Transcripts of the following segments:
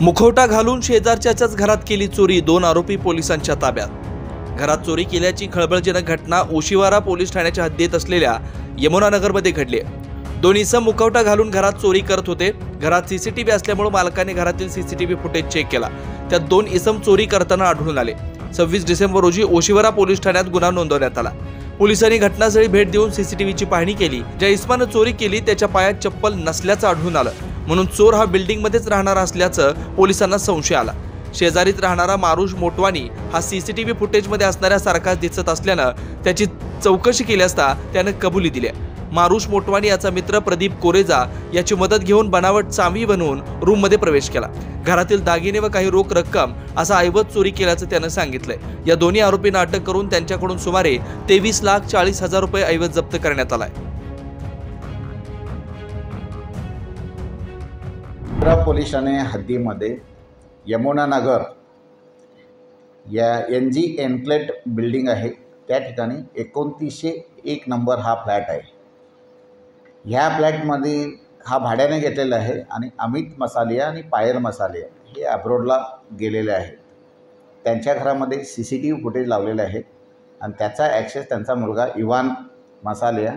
मुखवटा घालून शेजारच्याच घरात केली चोरी, 2 आरोपी पोलिसांच्या ताब्यात। घरात चोरी केल्याची खळबळजनक घटना ओशिवारा पोलीस ठाण्याच्या हद्दीत असलेल्या यमुनानगरमध्ये घडली। 2 इसम मुखवटा घालून घरात चोरी करत होते। घरात सीसीटीव्ही असल्यामुळे मालकाने घरातील सीसीटीव्ही फुटेज चेक केला, त्यात 2 इसम चोरी करताना आढळून आले। 26 डिसेंबर रोजी ओशिवारा पोलीस ठाण्यात गुन्हा नोंदवण्यात आला। पोलिसांनी घटनास्थळी भेट देऊन सीसीटीव्हीची पाहणी केली। ज्या इसमाने चोरी केली त्याच्या पायात चप्पल नसल्याचं आढळून आलं, म्हणून चोर हा बिल्डिंगमध्येच राहणारा असल्याचं पोलिसांना संशय आला। शेजारीत राहणारा मारुश मोटवानी हा सीसीटीव्ही फुटेजमध्ये असणाऱ्यासारखाच दिसत असल्यानं त्याची चौकशी केली असता त्याने कबुली दिली। मारुश मोटवानी याचा मित्र प्रदीप कोरेजा याची मदत घेऊन बनावट चावी बनवून रूममध्ये प्रवेश केला। घरातील दागिने व काही रोख रक्कम असा ऐवज चोरी केल्याचं त्याने सांगितलंय। या दोन्ही आरोपींना अटक करून त्यांच्याकडून सुमारे 23,40,000 रुपये ऐवज जप्त करण्यात आलाय। पोलीस ठाणे हद्दीमध्ये यमुनानगर या NG एनक्लेट बिल्डिंग आहे, त्या ठिकाणी 2901 नंबर हा फ्लॅट आहे। ह्या फ्लॅटमध्ये हा भाड्याने घेतलेला आहे आणि अमित मसालिया आणि पायल मसालिया हे अब्रोडला गेलेले आहेत। त्यांच्या घरामध्ये CCTV फुटेज लावलेले आहे आणि त्याचा ॲक्सेस त्यांचा मुलगा इवान मसालिया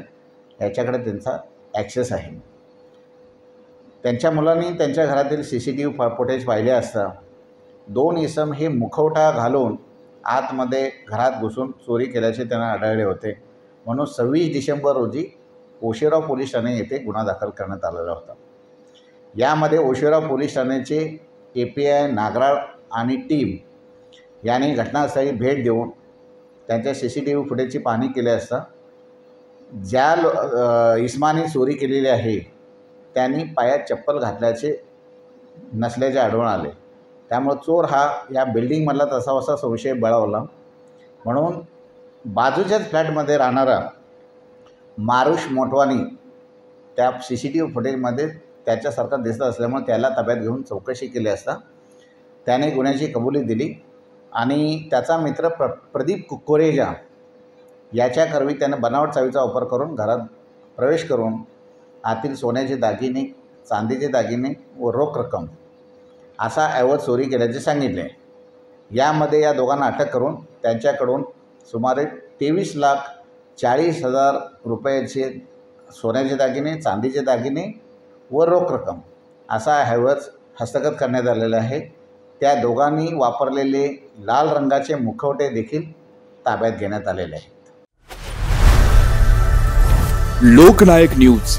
याच्याकडे त्यांचा ॲक्सेस आहे। त्यांच्या मुलांनी त्यांच्या घरातील CCTV फुटेज पाहिले असता 2 इसम हे मुखवटा घालून आतमध्ये घरात घुसून चोरी केल्याचे त्यांना आढळले होते, म्हणून 26 डिसेंबर रोजी ओशिवरा पोलीस ठाणे येथे गुन्हा दाखल करण्यात आलेला होता। यामध्ये ओशिवरा पोलीस ठाण्याचे API नागराळ आणि टीम यांनी घटनास्थळी भेट देऊन त्यांच्या CCTV फुटेजची पाहणी केली असता ज्या इसमाने चोरी केलेली आहे त्यांनी पायात चप्पल घातल्याचे नसल्याचे आढळून आले। त्यामुळे चोर हा या बिल्डिंगमधला तसावसा संशय बळावला, म्हणून बाजूच्याच फ्लॅटमध्ये राहणारा मारुश मोटवानी त्या CCTV फुटेजमध्ये त्याच्यासारखा दिसत असल्यामुळे त्याला ताब्यात घेऊन चौकशी केली असता त्याने गुन्ह्याची कबुली दिली आणि त्याचा मित्र प्रदीप कोरेजा याच्याकरवी त्याने बनावट चावीचा वापर करून घरात प्रवेश करून आतील सोन्याचे दागिने, चांदीचे दागिने व रोख रक्कम असा ऐवज चोरी केल्याचे सांगितले। यामध्ये या दोघांना अटक करून त्यांच्याकडून सुमारे 23,40,000 रुपयाचे सोन्याचे दागिने, चांदीचे दागिने व रोख रक्कम असा ऐवज हस्तगत करण्यात आलेला आहे। त्या दोघांनी वापरलेले लाल रंगाचे मुखवटे देखील ताब्यात घेण्यात आलेले आहेत। लोकनायक न्यूज।